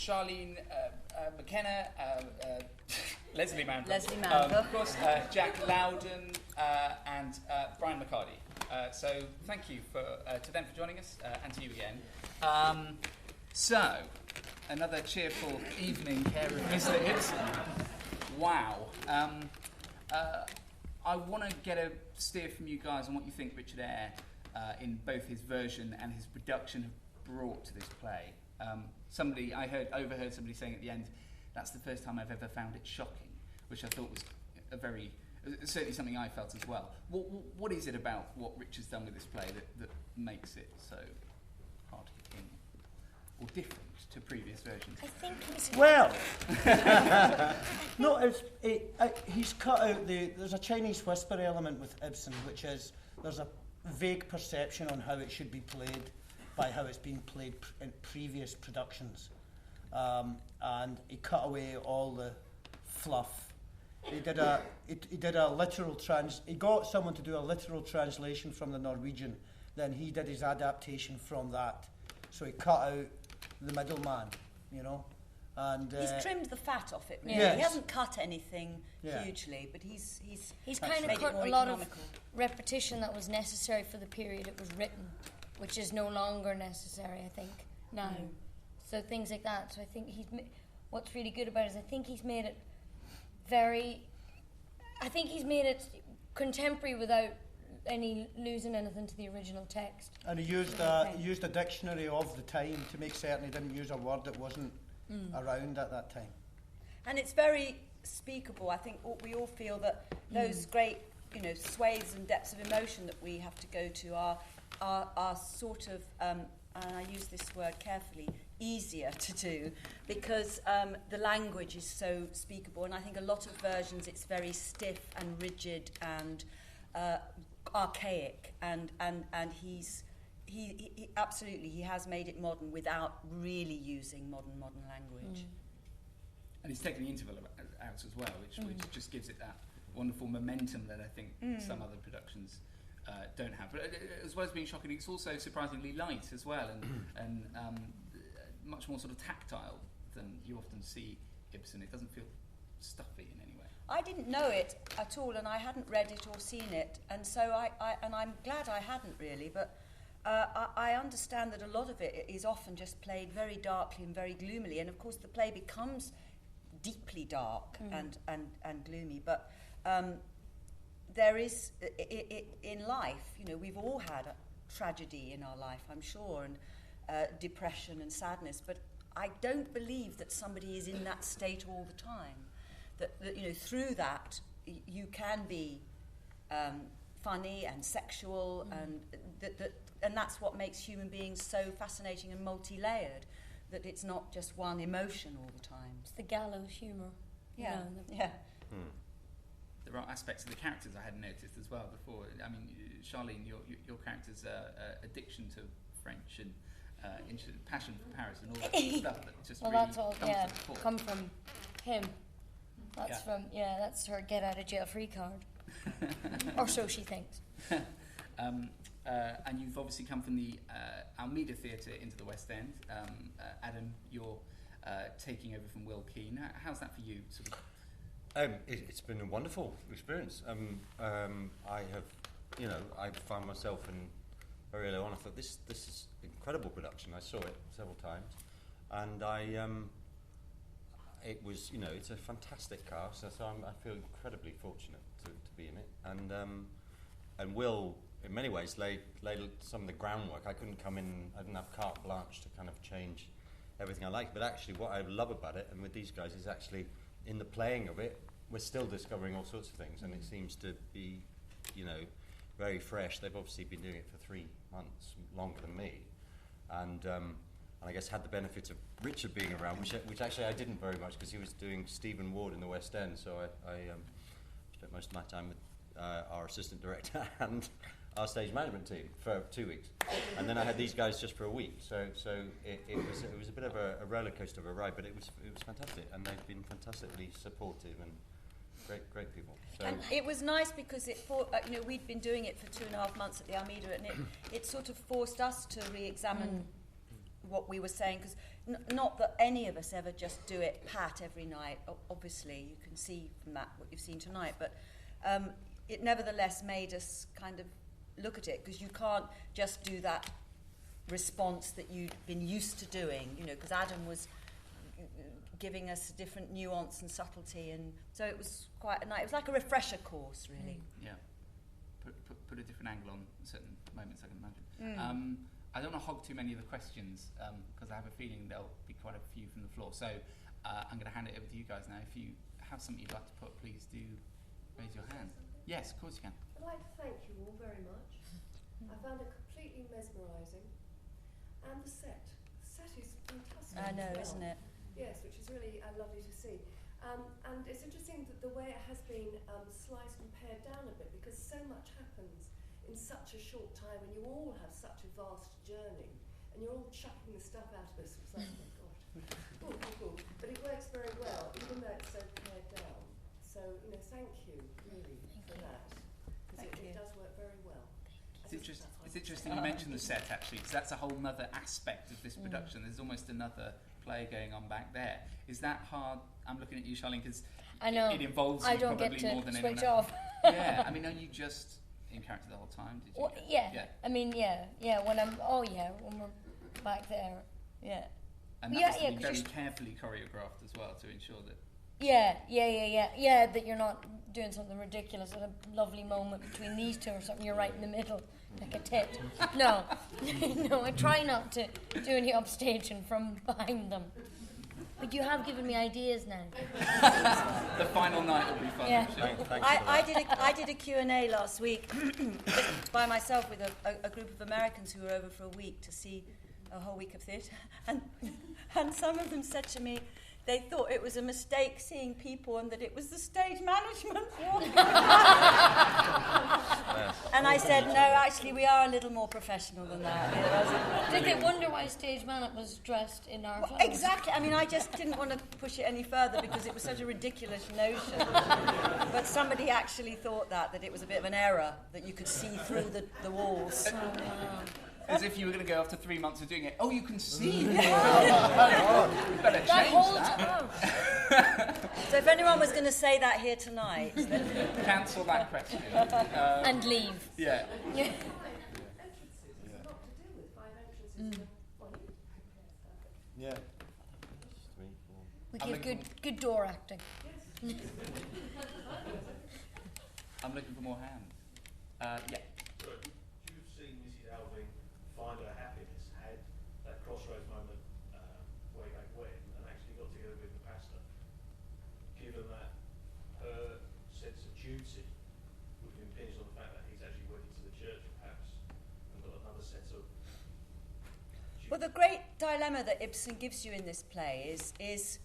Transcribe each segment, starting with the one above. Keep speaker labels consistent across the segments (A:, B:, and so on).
A: Charlene McKenna, Lesley Manville.
B: Lesley Manville.
A: Of course, Jack Lowden and Brian McCardie. So thank you to them for joining us, and to you again. So, another cheerful evening here at Mr. Ibsen. Wow. I want to get a steer from you guys on what you think Richard Eyre, in both his version and his production, have brought to this play. I overheard somebody saying at the end, that's the first time I've ever found it shocking, which I thought was certainly something I felt as well. What is it about what Richard's done with this play that makes it so hard-hitting or different to previous versions?
C: I think it's...
D: Well, no, he's cut out there's a Chinese whisper element with Ibsen, which is there's a vague perception on how it should be played by how it's been played in previous productions. And he cut away all the fluff. He did a literal he got someone to do a literal translation from the Norwegian, then he did his adaptation from that. So he cut out the middleman, and
B: he's trimmed the fat off it. Really.
D: Yes.
B: He hasn't cut anything hugely, but he's
C: kind of cut a lot of repetition that was necessary for the period it was written, which is no longer necessary, I think, now. So things like that. So I think what's really good about it is I think he's made it contemporary without losing anything to the original text.
D: And he used a dictionary of the time to make certain he didn't use a word that wasn't around at that time.
B: And it's very speakable. I think we all feel that those great, swathes and depths of emotion that we have to go to are sort of, and I use this word carefully, easier to do because the language is so speakable. And I think a lot of versions it's very stiff and rigid and archaic, and he absolutely he has made it modern without really using modern language.
A: And he's taken the interval out as well, which just gives it that wonderful momentum that I think some other productions don't have. But as well as being shocking, it's also surprisingly light as well, and much more sort of tactile than you often see Ibsen. It doesn't feel stuffy in any way.
B: I didn't know it at all, and I hadn't read it or seen it, and so I'm glad I hadn't really, but I understand that a lot of it is often just played very darkly and very gloomily, and of course the play becomes deeply dark and gloomy, but there is, in life, we've all had a tragedy in our life, I'm sure, and depression and sadness, but I don't believe that somebody is in that state all the time. That through that you can be funny and sexual, and that's what makes human beings so fascinating and multi-layered. That it's not just one emotion all the time.
C: It's the gallows humour.
B: Yeah.
A: There are aspects of the characters I hadn't noticed as well before. I mean, Charlene, your character's addiction to French and passion for Paris and all that sort of stuff that just really
C: that's all.
A: comes to the fore.
C: Come from him. That's her get out of jail free card, or so she thinks.
A: And you've obviously come from the Almeida Theatre into the West End. Adam, you're taking over from Will Keane. How's that for you?
E: It's been a wonderful experience. I found myself in very early on. I thought this is an incredible production. I saw it several times, and it was, it's a fantastic cast. So I feel incredibly fortunate to be in it. And Will, in many ways, laid some of the groundwork. I couldn't come in. I didn't have carte blanche to kind of change everything I like. But actually, what I love about it, and with these guys, is actually in the playing of it, we're still discovering all sorts of things, and it seems to be, very fresh. They've obviously been doing it for 3 months, longer than me, and I guess had the benefit of Richard being around, which actually I didn't very much because he was doing Stephen Ward in the West End, so I spent most of my time with our assistant director and our stage management team for 2 weeks, and then I had these guys just for a week. So it was a bit of a roller coaster of a ride, but it was fantastic, and they've been fantastically supportive and great people. So
B: and it was nice because we'd been doing it for 2.5 months at the Almeida, and it sort of forced us to re-examine what we were saying, because not that any of us ever just do it pat every night. Obviously, you can see from that what you've seen tonight, but it nevertheless made us kind of look at it, because you can't just do that response that you'd been used to doing, you know, because Adam was giving us a different nuance and subtlety, and so it was quite a nice, it was like a refresher course, really.
A: Yeah. Put a different angle on certain moments, I can imagine. I don't want to hog too many of the questions, because I have a feeling there'll be quite a few from the floor. So I'm going to hand it over to you guys now. If you have something you'd like to put, please do raise your hand. Yes, of course you can.
F: I'd like to thank you all very much. I found it completely mesmerising. And the set is fantastic.
B: I know,
F: as well.
B: isn't it?
F: Yes, which is really lovely to see. And it's interesting that the way it has been sliced and pared down a bit, because so much happens in such a short time, and you all have such a vast journey, and you're all chucking the stuff out of us. It's like, oh my God. Cool. But it works very well, even though it's so pared down. So, you know, thank you, really, for that. Because it does work very well.
A: It's interesting you mentioned the set, actually, because that's a whole other aspect of this production. There's almost another play going on back there. Is that hard? I'm looking at you, Charlene, because it involves you probably more than anyone else. I don't get to switch off. Yeah, I mean, are you just in character the whole time? Did you?
C: Well, yeah. I mean, yeah. When we're back there, yeah.
A: And that has to be very carefully choreographed as well to ensure that.
C: Yeah. That you're not doing something ridiculous at a lovely moment between these two or something. You're right in the middle, like a tit. No, I try not to do any upstaging from behind them. But you have given me ideas now.
A: The final night will be fun.
C: Yeah.
B: I did a Q&A last week by myself with a group of Americans who were over for a week to see a whole week of theatre, and some of them said to me they thought it was a mistake seeing people and that it was the stage management walking And I said, no, actually we are a little more professional than that.
C: Did they wonder why stage management was dressed in our clothes?
B: Exactly. I mean, I just didn't want to push it any further because it was such a ridiculous notion. But somebody actually thought that it was a bit of an error, that you could see through the walls.
C: Oh, wow.
A: As if you were going to go after 3 months of doing it. Oh, you can see.
B: We
A: better change that.
B: So if anyone was going to say that here tonight, then
A: cancel that question.
C: And leave.
A: Yeah.
F: Entrances. There's a lot to do with 5 entrances.
E: Yeah.
C: We give good door acting.
F: Yes.
A: I'm looking for more hands. Yeah.
G: You've seen Mrs. Alving find her happiness, had that crossroads moment way back when, and actually got together with the pastor. Given that her sense of duty would have impinged on the fact that he's actually working to the church, perhaps, and got another sense of duty.
B: well, the great dilemma that Ibsen gives you in this play is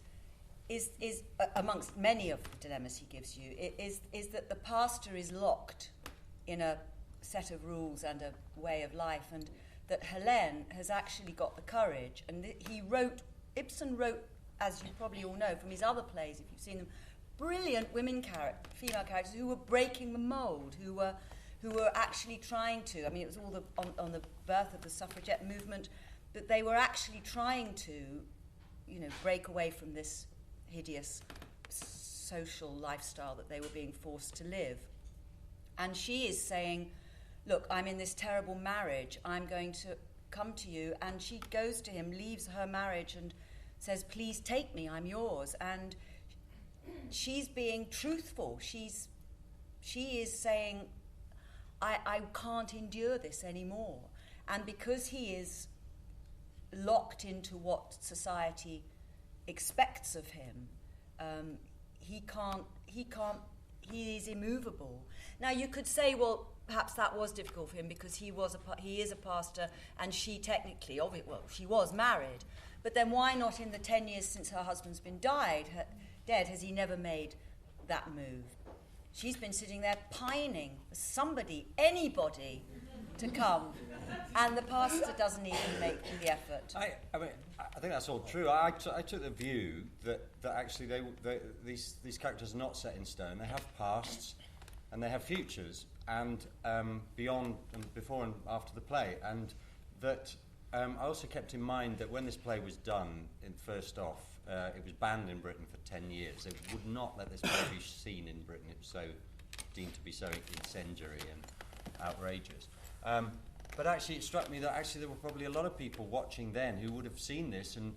B: amongst many of the dilemmas he gives you, is that the pastor is locked in a set of rules and a way of life, and that Helene has actually got the courage. And Ibsen wrote, as you probably all know from his other plays, if you've seen them, brilliant female characters who were breaking the mould, who were actually trying to. I mean, it was all on the birth of the suffragette movement, but they were actually trying to, break away from this hideous social lifestyle that they were being forced to live. And she is saying, look, I'm in this terrible marriage, I'm going to come to you. And she goes to him, leaves her marriage and says, please take me, I'm yours. And she's being truthful. She is saying, I can't endure this anymore. And because he is locked into what society expects of him, he is immovable. Now you could say, well, perhaps that was difficult for him because he is a pastor and she technically, she was married. But then why not in the 10 years since her husband's been dead, has he never made that move? She's been sitting there pining for anybody to come, and the pastor doesn't even make the effort.
E: I think that's all true. I took the view that actually these characters are not set in stone. They have pasts and they have futures, and beyond and before and after the play, and that I also kept in mind that when this play was done, first off, it was banned in Britain for 10 years. They would not let this play be seen in Britain. It was so deemed to be so incendiary and outrageous. But actually, it struck me that actually there were probably a lot of people watching then who would have seen this and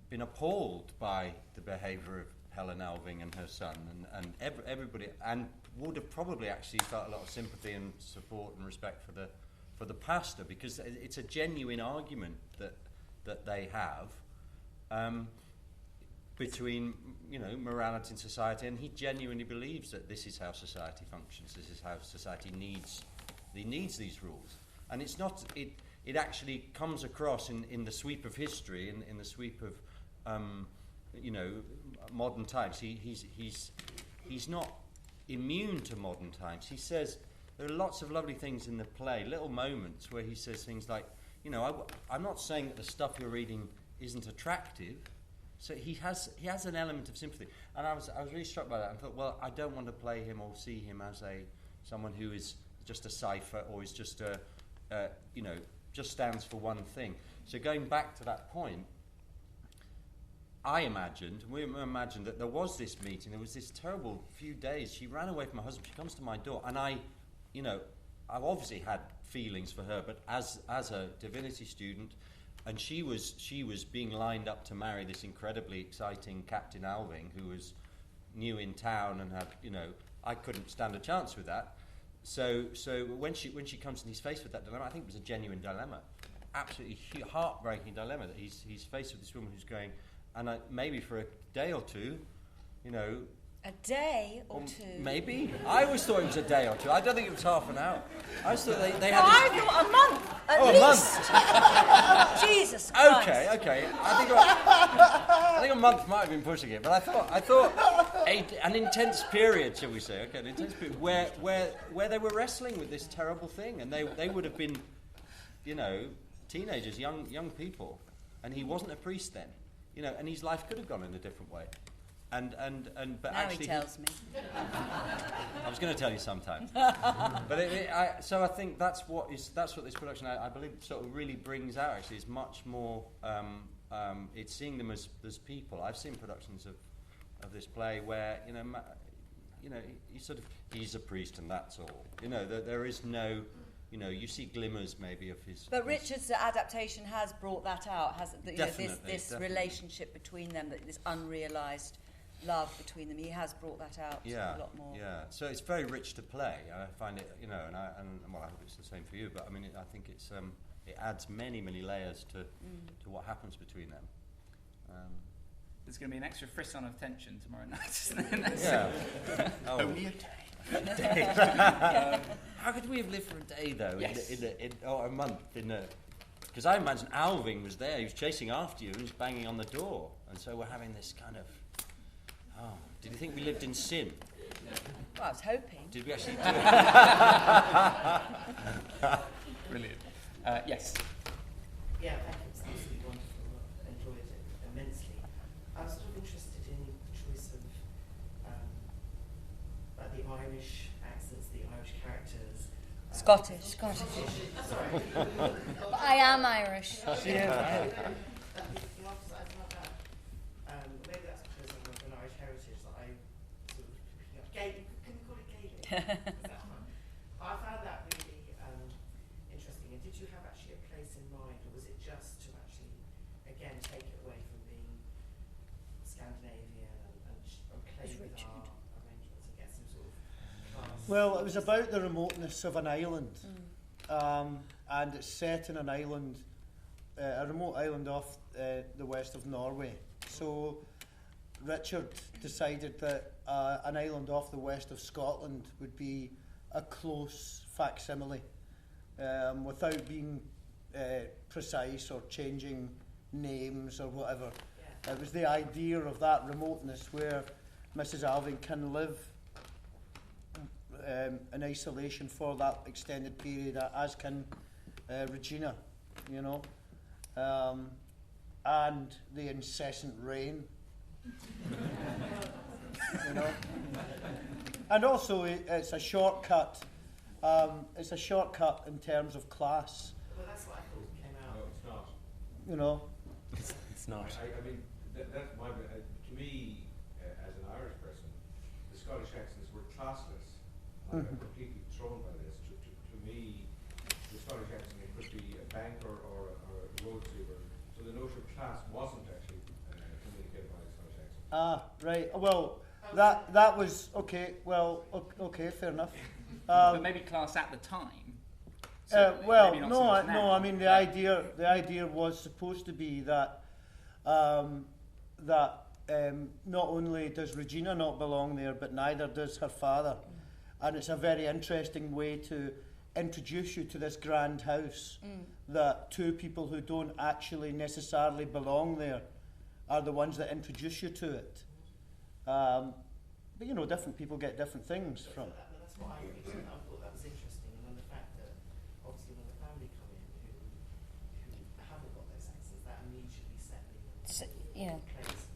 E: been appalled by the behaviour of Helen Alving and her son, and everybody, and would have probably actually felt a lot of sympathy and support and respect for the pastor, because it's a genuine argument that they have between, you know, morality and society, and he genuinely believes that this is how society functions. This is how society needs these rules. And it's not, it actually comes across in the sweep of history, in the sweep of, you know, modern times. He's not immune to modern times. He says, there are lots of lovely things in the play, little moments where he says things like, you know, I'm not saying that the stuff you're reading isn't attractive. So he has an element of sympathy. And I was really struck by that and thought, well, I don't want to play him or see him as someone who is just a cipher or is just you know, just stands for one thing. So going back to that point, we imagined that there was this meeting, there was this terrible few days. She ran away from her husband, she comes to my door, and I've obviously had feelings for her, but as a divinity student, and she was being lined up to marry this incredibly exciting Captain Alving, who was new in town and had, you know, I couldn't stand a chance with that. So when she comes and he's faced with that dilemma, I think it was a genuine dilemma, absolutely heartbreaking dilemma that he's faced with this woman who's going, and maybe for a day or two, you know.
B: A day or two?
E: Maybe. I always thought it was a day or two. I don't think it was half an hour. I always thought they had.
B: I thought a month. At least.
E: A month.
B: Jesus Christ.
E: Okay. I think a month might have been pushing it, but I thought an intense period, shall we say? Okay, an intense period where they were wrestling with this terrible thing, and they would have been, you know, teenagers, young people, and he wasn't a priest then, you know, and his life could have gone in a different way. But
B: now
E: actually,
B: he tells me.
E: I was going to tell you sometime. But so I think that's what this production, I believe, sort of really brings out. Actually, is much more. It's seeing them as people. I've seen productions of this play where he's a priest and that's all. You know, there is no. You know, you see glimmers maybe of his.
B: But Richard's adaptation has brought that out, hasn't it? This
E: Definitely.
B: Relationship between them, this unrealised love between them. He has brought that out a lot more.
E: Yeah, so it's very rich to play. I find it, you know, and I hope it's the same for you. But I mean, I think it's it adds many layers to what happens between them.
A: There's going to be an extra frisson of tension tomorrow night.
E: Yeah.
A: Only a day.
E: How could we have lived for a day though?
A: Yes.
E: Or a month because I imagine Alving was there. He was chasing after you and he was banging on the door, and so we're having this kind of. Oh, did you think we lived in sin?
B: Well, I was hoping.
E: Did we actually do it?
A: Brilliant. Yes.
H: Yeah, I think it's absolutely wonderful. I enjoyed it immensely. I was sort of interested in the choice of like the Irish accents, the Irish characters.
B: Scottish.
H: Sorry.
C: But I am Irish.
H: Maybe that's because of an Irish heritage that I sort of picking up. Can you call it Gaelic? That's fine. I found that really interesting. And did you have actually a place in mind, or was it just to actually, again, take it away from being Scandinavian and play with our arrangements and get some sort of class?
D: Well, it was about the remoteness of an island, and it's set in an island, a remote island off the west of Norway. So Richard decided that an island off the west of Scotland would be a close facsimile, without being precise or changing names or whatever. Yeah. It was the idea of that remoteness where Mrs. Alving can live in isolation for that extended period, as can Regina, you know, and the incessant rain, you know, and also it's a shortcut. It's a shortcut in terms of class.
H: Well, that's what I thought came out.
G: No, it's not.
D: you know.
E: It's not.
I: I mean, that's my... to me, as an Irish person, the Scottish accents were classless. I'm completely thrown by this. To me, the Scottish accent could be a banker or a road saver. So the notion of class wasn't actually communicated by the Scottish accent.
D: Ah, right. Well, that was okay. Well, okay, fair enough.
A: But maybe class at the time.
D: Well,
A: maybe not
D: no,
A: so much
D: no.
A: now.
D: I mean, the idea was supposed to be that not only does Regina not belong there, but neither does her father, and it's a very interesting way to introduce you to this grand house. That two people who don't actually necessarily belong there are the ones that introduce you to it. But you know, different people get different things from it.
H: That's what I thought that was interesting, and then the fact that obviously when the family come in who haven't got those accents, that immediately settling in place.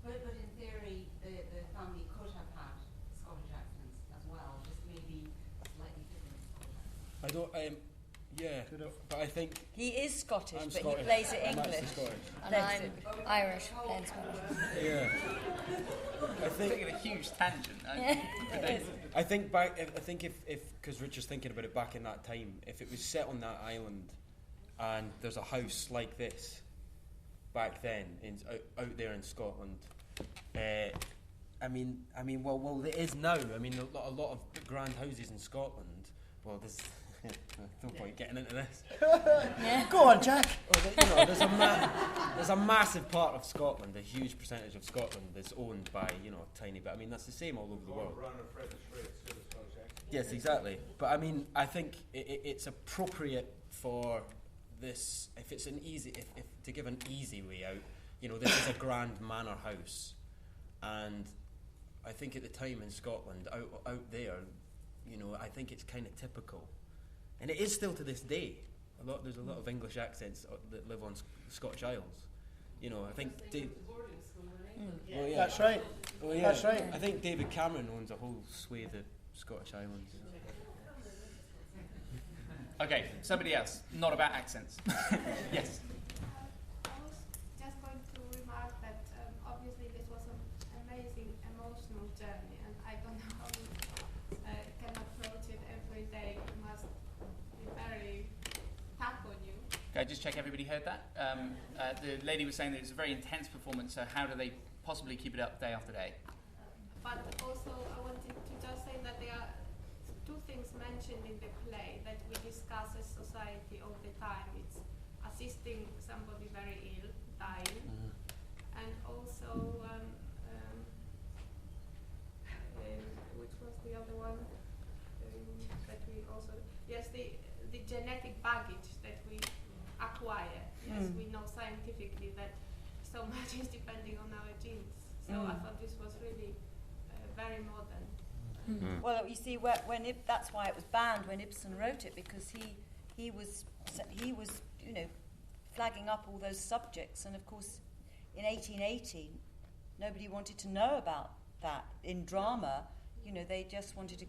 J: But in theory, the family could have had Scottish accents as well, just maybe slightly different Scottish accents.
K: I don't. Yeah, but I think
B: He is Scottish,
K: I'm
B: but
K: Scottish.
B: he plays it
K: I'm
B: English.
K: actually Scottish.
C: And I'm Irish, playing Scottish.
K: Yeah. I think
A: Taking a huge tangent.
K: I think back. I think if because Richard's thinking about it back in that time, if it was set on that island, and there's a house like this, back then out there in Scotland, I mean, well, it is now. I mean, a lot of grand houses in Scotland. Well, there's no point getting into this.
D: Go on, Jack.
K: Well, there's a massive part of Scotland, a huge percentage of Scotland that's owned by a tiny bit. I mean, that's the same all over the world. Yes, exactly. But I mean, I think it's appropriate for this. If it's an easy, if to give an easy way out, this is a grand manor house, and I think at the time in Scotland, out there, I think it's kind of typical. And it is still to this day. There's a lot of English accents that live on Scottish Isles. I think. Well, yeah.
D: That's right.
K: Well, yeah.
D: That's right.
K: I think David Cameron owns a whole swathe of Scottish Islands.
A: Okay, somebody else. Not about accents. Yes.
L: I was just going to remark that obviously this was an amazing emotional journey, and I don't know how you can approach it every day. It must be very tough on you.
A: Okay, just check everybody heard that. The lady was saying that it's a very intense performance, so how do they possibly keep it up day after day?
L: But also I wanted to just say that there are two things mentioned in the play that we discuss as society all the time. It's assisting somebody very ill, dying, and also which was the other one that we also the genetic baggage that we acquire. Yes, we know scientifically that so much is depending on our genes. So I thought this was really very modern.
B: Well, you see, that's why it was banned when Ibsen wrote it, because he was flagging up all those subjects, and of course, in 1880, nobody wanted to know about that. In drama, they just wanted a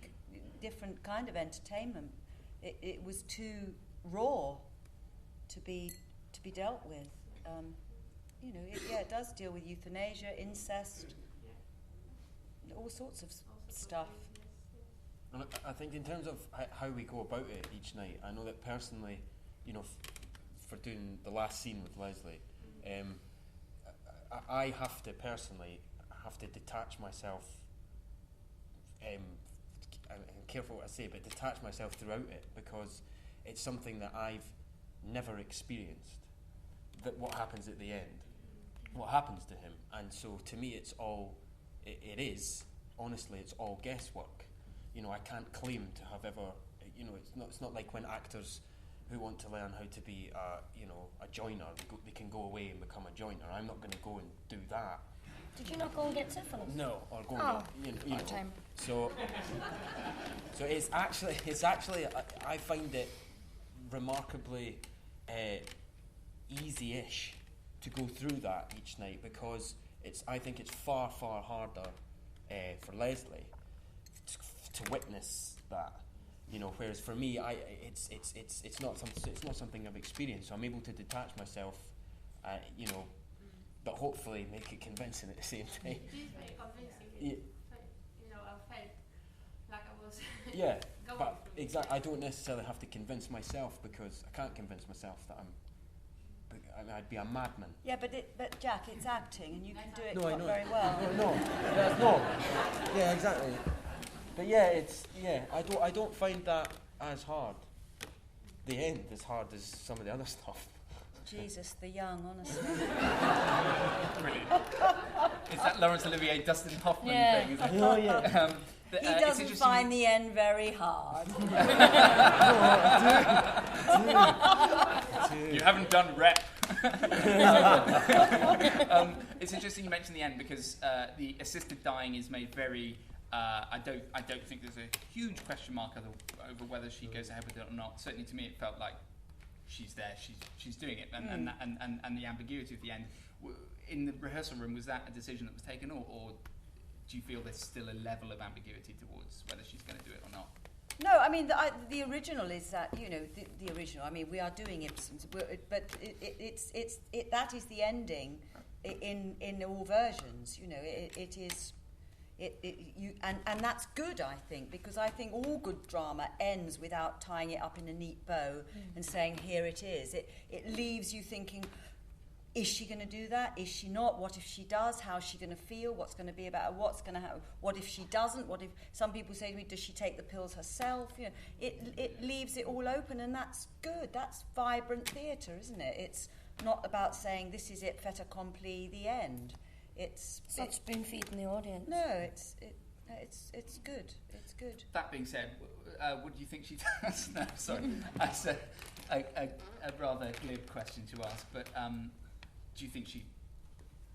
B: different kind of entertainment. It was too raw to be dealt with. It does deal with euthanasia, incest, all sorts of stuff.
K: And I think in terms of how we go about it each night, I know that personally, for doing the last scene with Lesley, I have to detach myself. I'm careful what I say, but detach myself throughout it, because it's something that I've never experienced. That what happens at the end, what happens to him, and so to me, it's all. It is honestly, it's all guesswork. I can't claim to have ever. It's not like when actors who want to learn how to be, a joiner, they can go away and become a joiner. I'm not going to go and do that.
C: Did you not go and get syphilis?
K: No, or go and get,
C: time.
K: So it's actually I find it remarkably easy-ish to go through that each night, because I think it's far harder for Lesley to witness that, You know, whereas for me, it's not something I've experienced. So I'm able to detach myself, you know, but hopefully make it convincing at the same time.
L: It is very convincing.
K: Yeah.
L: You know, I felt like I was.
K: Yeah,
L: going
K: but
L: through it.
K: exactly. I don't necessarily have to convince myself, because I can't convince myself that I'd be a madman.
B: Yeah, but Jack, it's acting, and you can do it
K: No, I know.
B: very well.
K: No. Yeah, exactly. But yeah, I don't find that as hard. The end as hard as some of the other stuff.
B: Jesus, the young, honestly.
A: Brilliant. It's that Laurence Olivier, Dustin Hoffman thing, isn't it?
D: Oh, yeah.
B: He doesn't find the end very hard.
A: You haven't done rep. It's interesting you mentioned the end, because the assisted dying is made very. I don't think there's a huge question mark over whether she goes ahead with it or not. Certainly to me, it felt like she's there, she's doing it, and the ambiguity of the end. In the rehearsal room, was that a decision that was taken, or do you feel there's still a level of ambiguity towards whether she's going to do it or not?
B: No, I mean the original is that, you know, the original. I mean, we are doing Ibsen's, but that is the ending in all versions. You know, it is. And that's good, I think, because I think all good drama ends without tying it up in a neat bow and saying, here it is. It leaves you thinking, is she going to do that? Is she not? What if she does? How's she going to feel? What's going to be about her? What's going to happen? What if she doesn't? What if some people say to me, does she take the pills herself? You know, it leaves it all open, and that's good. That's vibrant theatre, isn't it? It's not about saying this is it, fait accompli, the end. It's
C: not spoon feeding the audience.
B: No, it's good. It's good.
A: That being said, what do you think she does? No, sorry, that's a rather glib question to ask. But do you think she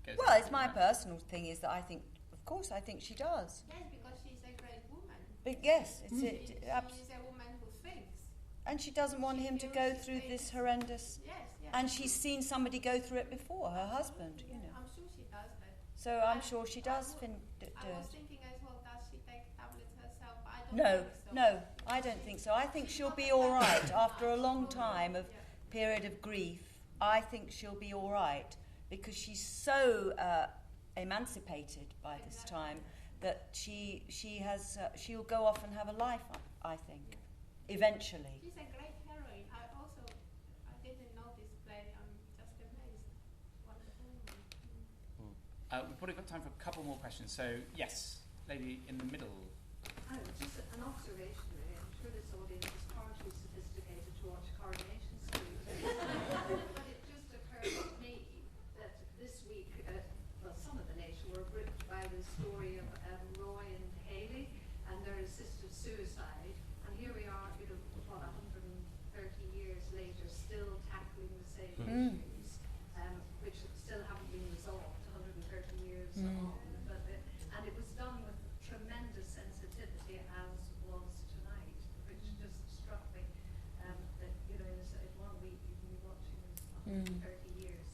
A: goes?
B: Well, it's my personal thing. Is that I think, of course, I think she does.
L: Yes, because she's a great woman.
B: But yes, it's
L: She's a woman who thinks.
B: And she doesn't want him to go through this horrendous.
L: Yes.
B: And she's seen somebody go through it before, her husband. You know.
L: I'm sure she does that.
B: So I'm sure she does do it.
L: I was thinking as well, does she take tablets herself? I don't
B: No,
L: think so.
B: no, I don't think so. I think she'll be all right after a long time of period of grief. I think she'll be all right because she's so emancipated by this time that she'll go off and have a life. I think, eventually.
L: She's a great heroine. I didn't know this play. I'm just amazed. Wonderful.
A: We've probably got time for a couple more questions. So yes, lady in the middle.
M: Oh, just an observation really. I'm sure this audience is far too sophisticated to watch Coronation Street. But it just occurred to me that this week, some of the nation were gripped by the story of Roy and Haley and their assisted suicide. And here we are, 130 years later, still tackling the same issues, which still haven't been resolved 130 years on. And it was done with tremendous sensitivity, as was tonight, which just struck me that, in 1 week you can be watching this 130 years.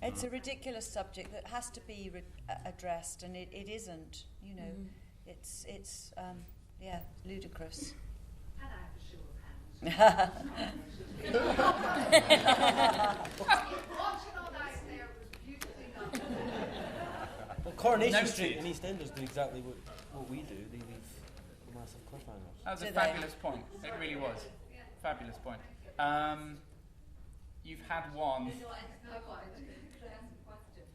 B: It's a ridiculous subject that has to be addressed, and it isn't. You know, it's ludicrous.
M: And I have a show of hands. Watching all night there was beautifully done.
K: Well, Coronation Street and EastEnders do exactly what we do. They leave massive cliffhangers.
A: That was a fabulous point. It really was. Fabulous point. You've had one.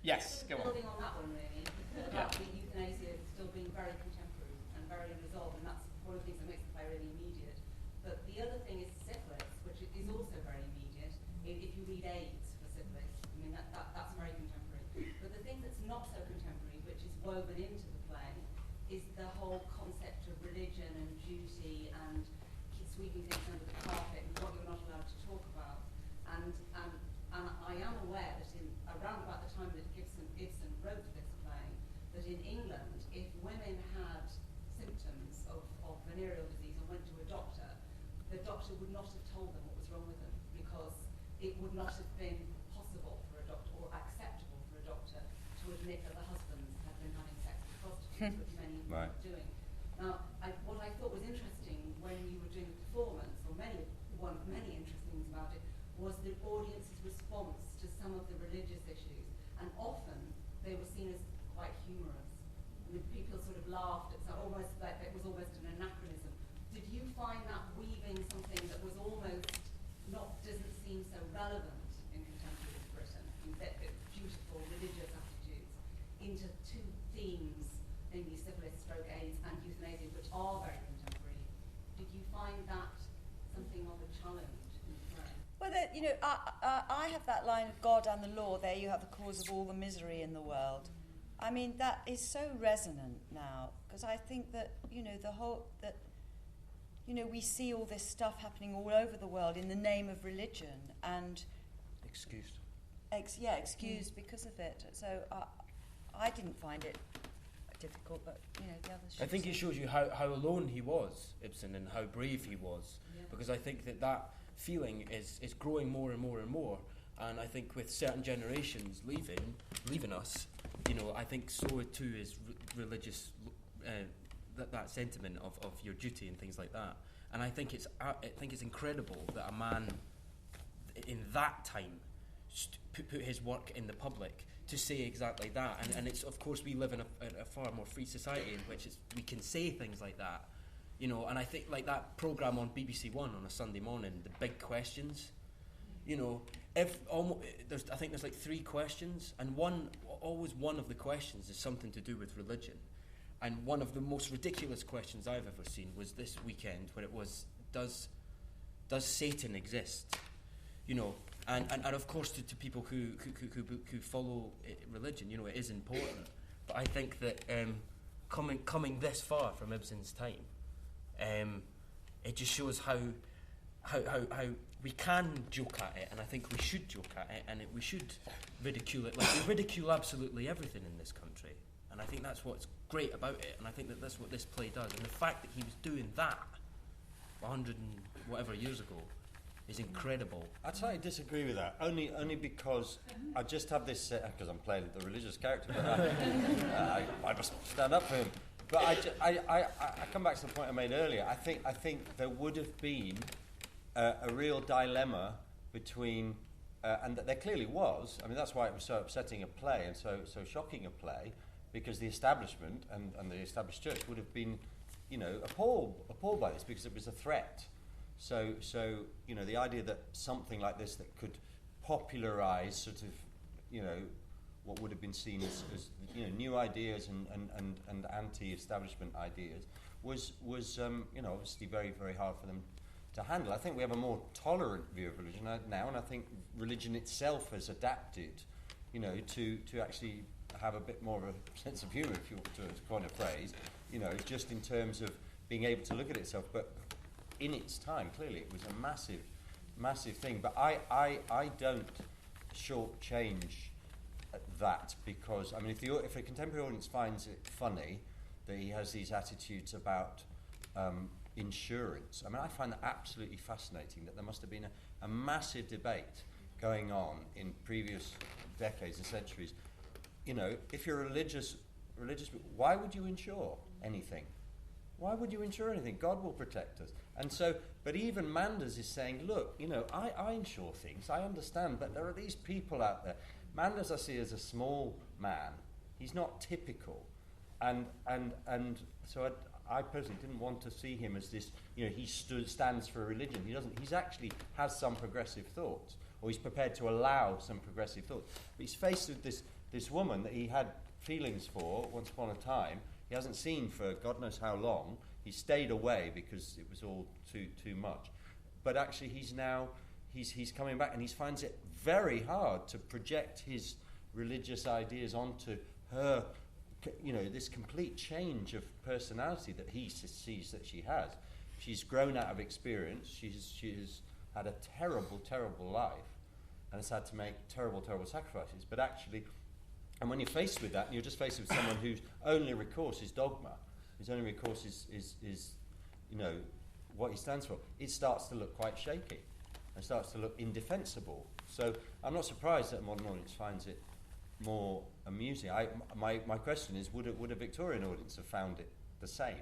A: Yes, go on.
J: Building on that one, really, about the euthanasia still being very contemporary and very resolved, and that's one of the things that makes the play really immediate. But the other thing is syphilis, which is also very immediate. If you read AIDS for syphilis, I mean that's very contemporary. But the thing that's not so contemporary, which is woven into the play, is the whole concept of religion and duty and sweeping things under the carpet and what you're not allowed to talk about. And I am aware that around about the time that Ibsen wrote this play, that in England, if women had symptoms of venereal disease and went to a doctor, the doctor would not have told them what was wrong with them, because it would not have been possible for a doctor or acceptable for a doctor to admit that the husbands had been having sex with prostitutes, which many were doing. Now, what I thought was interesting when when you were doing the performance, or one of many interesting things about it, was the audience's response to some of the religious issues. And often they were seen as quite humorous. I mean, people sort of laughed at almost like it was almost an anachronism. Did you find that weaving something that was almost doesn't seem so relevant in contemporary Britain, that beautiful religious attitudes, into two themes, namely syphilis, stroke, AIDS, and euthanasia, which are very contemporary? Did you find that something of a challenge in the play?
B: Well, I have that line of God and the law, there you have the cause of all the misery in the world. I mean, that is so resonant now, because I think that, we see all this stuff happening all over the world in the name of religion, and
K: excused
B: because of it. So I didn't find it difficult, but the others.
K: I think it shows you how alone he was, Ibsen, and how brave he was, because I think that feeling is growing more and more and more, and I think with certain generations leaving us, I think so too is religious. That sentiment of your duty and things like that, and I think it's incredible that a man in that time put his work in the public to say exactly that, and it's, of course, we live in a far more free society in which we can say things like that, and I think like that programme on BBC One on a Sunday morning, the big questions, I think there's like 3 questions, and always one of the questions is something to do with religion. And one of the most ridiculous questions I've ever seen was this weekend, where it was, does Satan exist? And of course to people who follow religion, it is important. But I think that coming this far from Ibsen's time, it just shows how we can joke at it, and I think we should joke at it, and we should ridicule it. Like, we ridicule absolutely everything in this country. And I think that's what's great about it, and I think that's what this play does. And the fact that he was doing that 100 and whatever years ago is incredible.
E: I totally disagree with that, only because I just have this, because I'm playing the religious character, but I must stand up for him. But I come back to the point I made earlier. I think there would have been a real dilemma between, and that there clearly was. I mean, that's why it was so upsetting a play and so shocking a play, because the establishment and the established church would have been, appalled by this, because it was a threat. So the idea that something like this that could popularise sort of, what would have been seen as new ideas and anti-establishment ideas was obviously very, very hard for them to handle. I think we have a more tolerant view of religion now, and I think religion itself has adapted, to actually have a bit more of a sense of humour, if you want to coin a phrase, just in terms of being able to look at itself. But in its time, clearly, it was a massive, massive thing. But I don't shortchange that, because, I mean, if a contemporary audience finds it funny that he has these attitudes about insurance, I mean, I find that absolutely fascinating, that there must have been a massive debate going on in previous decades and centuries. If you're religious, why would you insure anything? Why would you insure anything? God will protect us. And so, but even Manders is saying, look, I insure things, I understand, but there are these people out there. Manders I see as a small man. He's not typical. And so I personally didn't want to see him as this, he stands for religion. He doesn't. He's actually has some progressive thoughts, or he's prepared to allow some progressive thoughts. But he's faced with this woman that he had feelings for once upon a time. He hasn't seen for God knows how long. He stayed away because it was all too much. But actually he's coming back, and he finds it very hard to project his religious ideas onto her, this complete change of personality that he sees that she has. She's grown out of experience. She has had a terrible, terrible life, and has had to make terrible, terrible sacrifices. But actually, and when you're faced with that, and you're just faced with someone whose only recourse is dogma, his only recourse is what he stands for, it starts to look quite shaky and starts to look indefensible. So I'm not surprised that a modern audience finds it more amusing. My question is, would a Victorian audience have found it the same?